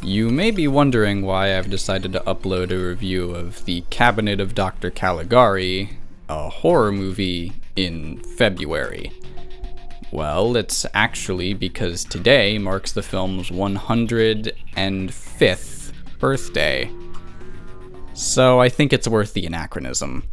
You may be wondering why I've decided to upload a review of The Cabinet of Dr. Caligari, a horror movie, in February. Well, it's actually because today marks the film's 105th birthday. So I think it's worth the anachronism.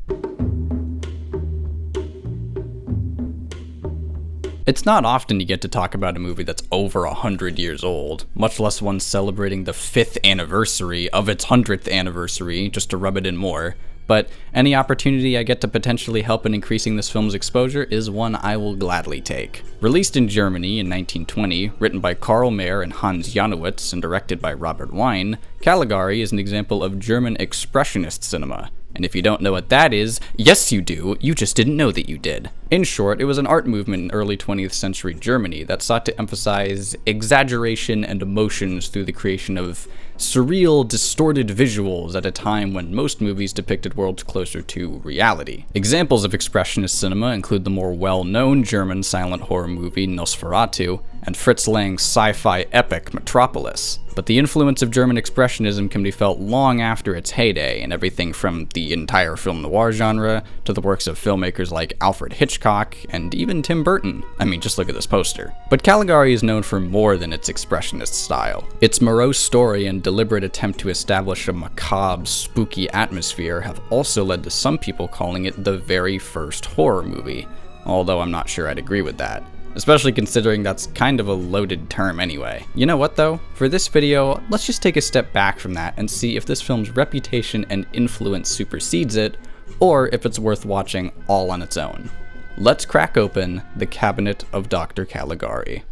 It's not often you get to talk about a movie that's over 100 years old, much less one celebrating the 5th anniversary of its 100th anniversary, just to rub it in more. But any opportunity I get to potentially help in increasing this film's exposure is one I will gladly take. Released in Germany in 1920, written by Karl Mayr and Hans Janowitz, and directed by Robert Wiene, Caligari is an example of German expressionist cinema. And if you don't know what that is, yes you do, you just didn't know that you did. In short, it was an art movement in early 20th century Germany that sought to emphasize exaggeration and emotions through the creation of surreal, distorted visuals at a time when most movies depicted worlds closer to reality. Examples of expressionist cinema include the more well-known German silent horror movie Nosferatu, and Fritz Lang's sci-fi epic Metropolis. But the influence of German expressionism can be felt long after its heyday in everything from the entire film noir genre to the works of filmmakers like Alfred Hitchcock and even Tim Burton. I mean, just look at this poster. But Caligari is known for more than its expressionist style. Its morose story and deliberate attempt to establish a macabre, spooky atmosphere have also led to some people calling it the very first horror movie, although I'm not sure I'd agree with that. Especially considering that's kind of a loaded term anyway. You know what though? For this video, let's just take a step back from that and see if this film's reputation and influence supersedes it, or if it's worth watching all on its own. Let's crack open The Cabinet of Dr. Caligari.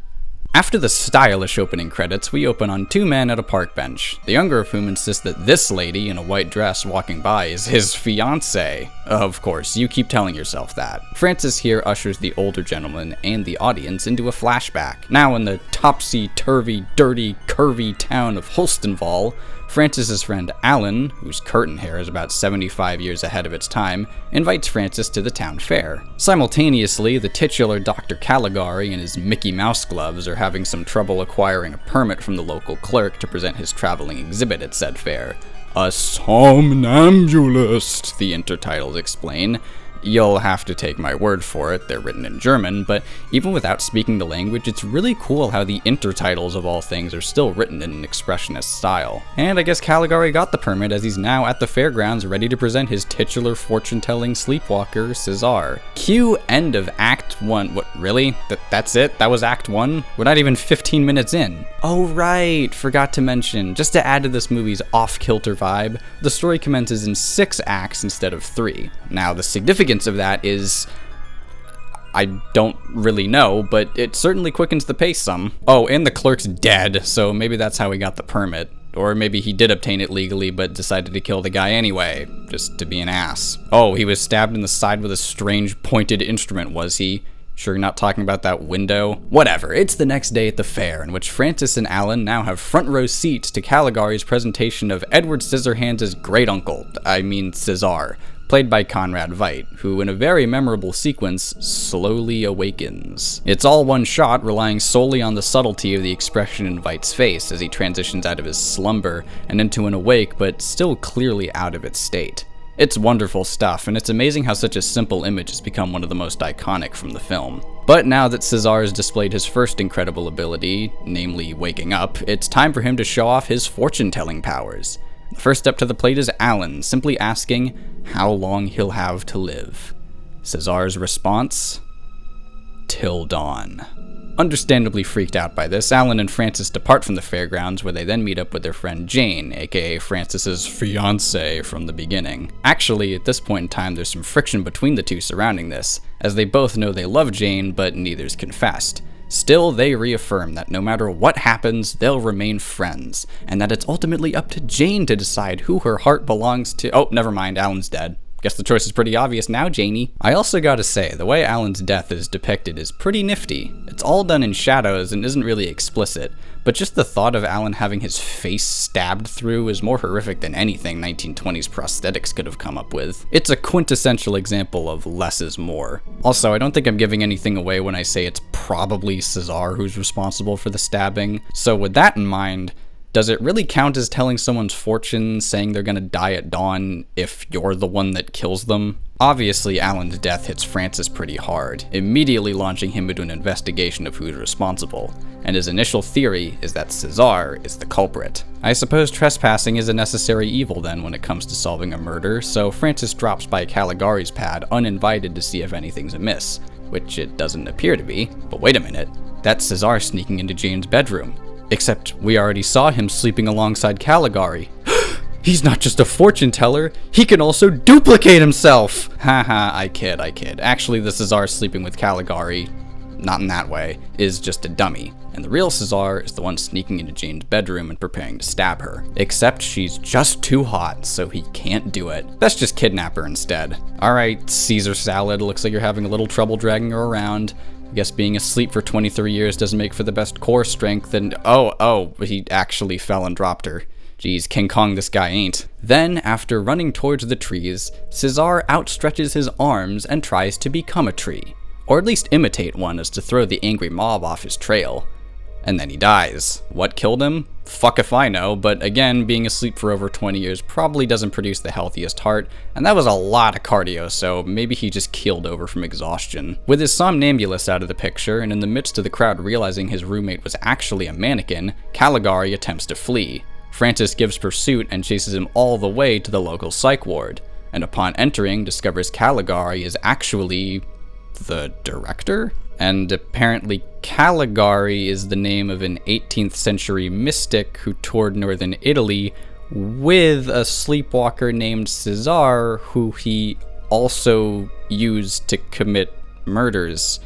After the stylish opening credits, we open on two men at a park bench, the younger of whom insists that this lady in a white dress walking by is his fiancée. Of course, you keep telling yourself that. Francis here ushers the older gentleman and the audience into a flashback. Now in the topsy-turvy, dirty, curvy town of Holstenval, Francis's friend Alan, whose curtain hair is about 75 years ahead of its time, invites Francis to the town fair. Simultaneously, the titular Dr. Caligari and his Mickey Mouse gloves are having some trouble acquiring a permit from the local clerk to present his traveling exhibit at said fair. A somnambulist, the intertitles explain. You'll have to take my word for it, they're written in German, but even without speaking the language, it's really cool how the intertitles of all things are still written in an expressionist style. And I guess Caligari got the permit as he's now at the fairgrounds ready to present his titular fortune-telling sleepwalker, Cesar. Cue end of Act 1. What, really? That's it? That was Act 1? We're not even 15 minutes in. Oh right, forgot to mention, just to add to this movie's off-kilter vibe, the story commences in 6 acts instead of 3. Now, the significance of that is, I don't really know, but it certainly quickens the pace some. Oh, and the clerk's dead, so maybe that's how he got the permit. Or maybe he did obtain it legally, but decided to kill the guy anyway, just to be an ass. Oh, he was stabbed in the side with a strange pointed instrument, was he? Sure you're not talking about that window? Whatever, it's the next day at the fair, in which Francis and Alan now have front row seats to Caligari's presentation of Edward Scissorhands' great-uncle, I mean Cesar, played by Conrad Veidt, who in a very memorable sequence, slowly awakens. It's all one shot, relying solely on the subtlety of the expression in Veidt's face as he transitions out of his slumber and into an awake but still clearly out of its state. It's wonderful stuff, and it's amazing how such a simple image has become one of the most iconic from the film. But now that Cesar has displayed his first incredible ability, namely waking up, it's time for him to show off his fortune-telling powers. The first step to the plate is Alan, simply asking how long he'll have to live. Cesar's response? Till dawn. Understandably freaked out by this, Alan and Francis depart from the fairgrounds, where they then meet up with their friend Jane, aka Francis's fiancée from the beginning. Actually, at this point in time, there's some friction between the two surrounding this, as they both know they love Jane, but neither's confessed. Still, they reaffirm that no matter what happens, they'll remain friends, and that it's ultimately up to Jane to decide who her heart belongs to. Oh, never mind, Alan's dead. Guess the choice is pretty obvious now, Janie. I also gotta say, the way Alan's death is depicted is pretty nifty. It's all done in shadows and isn't really explicit, but just the thought of Alan having his face stabbed through is more horrific than anything 1920s prosthetics could have come up with. It's a quintessential example of less is more. Also, I don't think I'm giving anything away when I say it's probably Cesar who's responsible for the stabbing, so with that in mind, Does it really count as telling someone's fortune, saying they're gonna die at dawn, if you're the one that kills them? Obviously, Alan's death hits Francis pretty hard, immediately launching him into an investigation of who's responsible, and his initial theory is that Cesar is the culprit. I suppose trespassing is a necessary evil then when it comes to solving a murder, so Francis drops by Caligari's pad uninvited to see if anything's amiss, which it doesn't appear to be. But wait a minute, that's Cesar sneaking into Jane's bedroom. Except we already saw him sleeping alongside Caligari. He's not just a fortune teller, he can also duplicate himself! Haha, I kid. Actually, the Cesar sleeping with Caligari, not in that way, is just a dummy. And the real Cesar is the one sneaking into Jane's bedroom and preparing to stab her. Except she's just too hot, so he can't do it. Let's just kidnap her instead. Alright, Caesar salad, looks like you're having a little trouble dragging her around. I guess being asleep for 23 years doesn't make for the best core strength, and oh, he actually fell and dropped her. Geez, King Kong this guy ain't. Then, after running towards the trees, Cesar outstretches his arms and tries to become a tree. Or at least imitate one as to throw the angry mob off his trail. And then he dies. What killed him? Fuck if I know, but again, being asleep for over 20 years probably doesn't produce the healthiest heart, and that was a lot of cardio, so maybe he just keeled over from exhaustion. With his somnambulist out of the picture, and in the midst of the crowd realizing his roommate was actually a mannequin, Caligari attempts to flee. Francis gives pursuit and chases him all the way to the local psych ward, and upon entering, discovers Caligari is actually the director? And apparently Caligari is the name of an 18th century mystic who toured northern Italy with a sleepwalker named Cesar, who he also used to commit murders.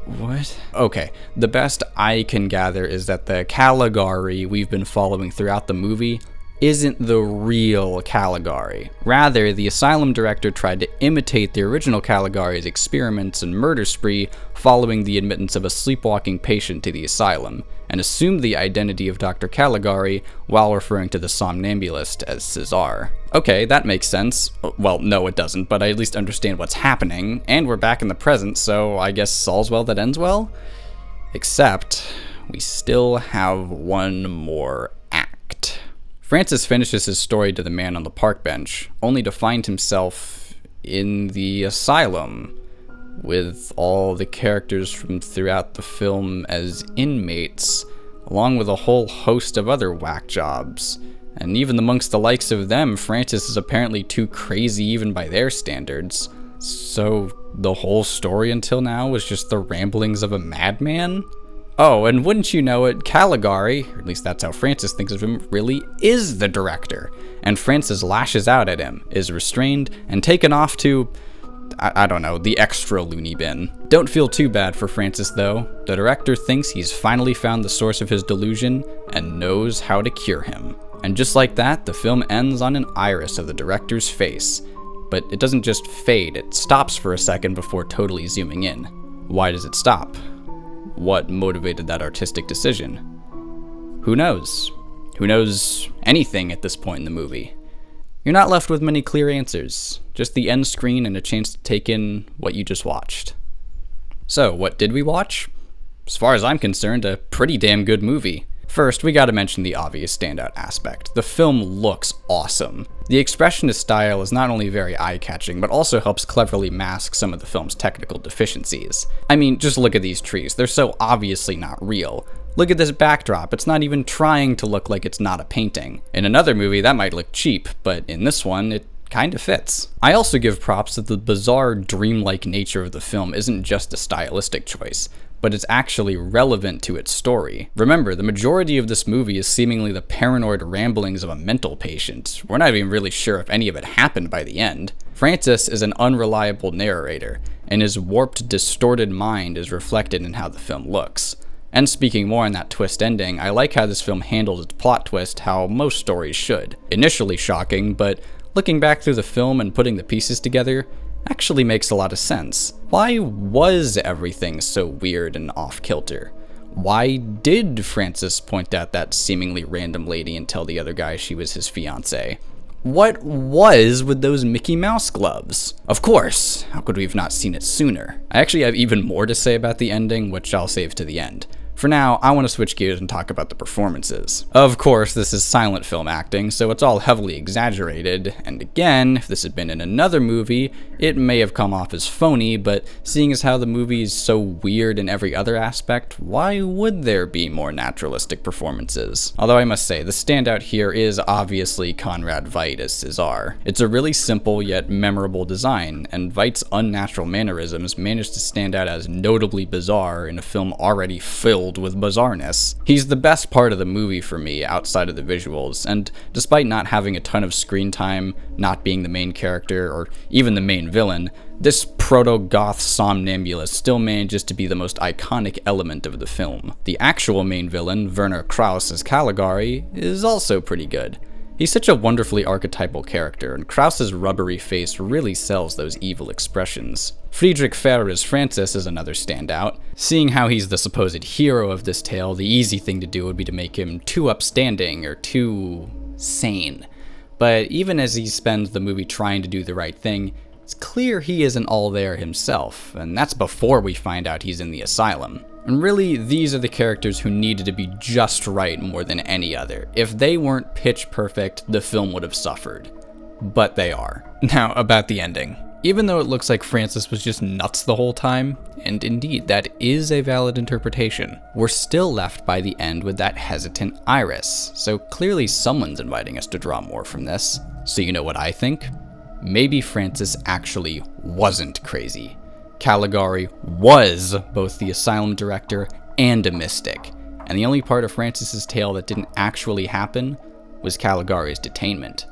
What? Okay, the best I can gather is that the Caligari we've been following throughout the movie isn't the real Caligari. Rather, the asylum director tried to imitate the original Caligari's experiments and murder spree following the admittance of a sleepwalking patient to the asylum, and assumed the identity of Dr. Caligari while referring to the somnambulist as Cesar. Okay, that makes sense. Well, no it doesn't, but I at least understand what's happening, and we're back in the present, so I guess all's well that ends well? Except, we still have one more act. Francis finishes his story to the man on the park bench, only to find himself in the asylum, with all the characters from throughout the film as inmates, along with a whole host of other whack jobs. And even amongst the likes of them, Francis is apparently too crazy even by their standards. So the whole story until now was just the ramblings of a madman? Oh, and wouldn't you know it, Caligari, or at least that's how Francis thinks of him, really is the director. And Francis lashes out at him, is restrained, and taken off to, I don't know, the extra loony bin. Don't feel too bad for Francis though. The director thinks he's finally found the source of his delusion, and knows how to cure him. And just like that, the film ends on an iris of the director's face. But it doesn't just fade, it stops for a second before totally zooming in. Why does it stop? What motivated that artistic decision? Who knows? Who knows anything at this point in the movie? You're not left with many clear answers, just the end screen and a chance to take in what you just watched. So, what did we watch? As far as I'm concerned, a pretty damn good movie. First, we gotta mention the obvious standout aspect. The film looks awesome. The expressionist style is not only very eye-catching, but also helps cleverly mask some of the film's technical deficiencies. I mean, just look at these trees, they're so obviously not real. Look at this backdrop, it's not even trying to look like it's not a painting. In another movie, that might look cheap, but in this one, it kind of fits. I also give props that the bizarre, dreamlike nature of the film isn't just a stylistic choice, but it's actually relevant to its story. Remember, the majority of this movie is seemingly the paranoid ramblings of a mental patient. We're not even really sure if any of it happened by the end. Francis is an unreliable narrator, and his warped, distorted mind is reflected in how the film looks. And speaking more on that twist ending, I like how this film handles its plot twist how most stories should. Initially shocking, but looking back through the film and putting the pieces together, actually makes a lot of sense. Why was everything so weird and off-kilter? Why did Francis point out that seemingly random lady and tell the other guy she was his fiancée? What was with those Mickey Mouse gloves? Of course, how could we have not seen it sooner? I actually have even more to say about the ending, which I'll save to the end. For now, I want to switch gears and talk about the performances. Of course, this is silent film acting, so it's all heavily exaggerated, and again, if this had been in another movie, it may have come off as phony, but seeing as how the movie is so weird in every other aspect, why would there be more naturalistic performances? Although I must say, the standout here is obviously Conrad Veidt as Caesar. It's a really simple yet memorable design, and Veidt's unnatural mannerisms managed to stand out as notably bizarre in a film already filled with bizarreness. He's the best part of the movie for me outside of the visuals, and despite not having a ton of screen time, not being the main character, or even the main villain, this proto-goth somnambulist still manages to be the most iconic element of the film. The actual main villain, Werner Krauss as Caligari, is also pretty good. He's such a wonderfully archetypal character, and Krauss's rubbery face really sells those evil expressions. Friedrich Fehr as Francis is another standout. Seeing how he's the supposed hero of this tale, the easy thing to do would be to make him too upstanding or too sane. But even as he spends the movie trying to do the right thing, it's clear he isn't all there himself, and that's before we find out he's in the asylum. And really, these are the characters who needed to be just right more than any other. If they weren't pitch perfect, the film would have suffered. But they are. Now, about the ending. Even though it looks like Francis was just nuts the whole time, and indeed, that is a valid interpretation, we're still left by the end with that hesitant Iris, so clearly someone's inviting us to draw more from this. So you know what I think? Maybe Francis actually wasn't crazy. Caligari was both the asylum director and a mystic, and the only part of Francis's tale that didn't actually happen was Caligari's detainment.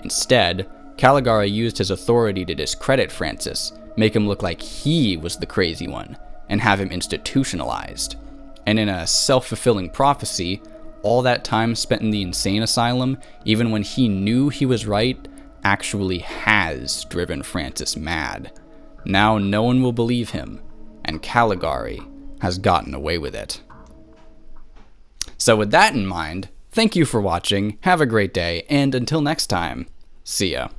Instead, Caligari used his authority to discredit Francis, make him look like he was the crazy one, and have him institutionalized. And in a self-fulfilling prophecy, all that time spent in the insane asylum, even when he knew he was right, actually has driven Francis mad. Now no one will believe him, and Caligari has gotten away with it. So with that in mind, thank you for watching, have a great day, and until next time, see ya.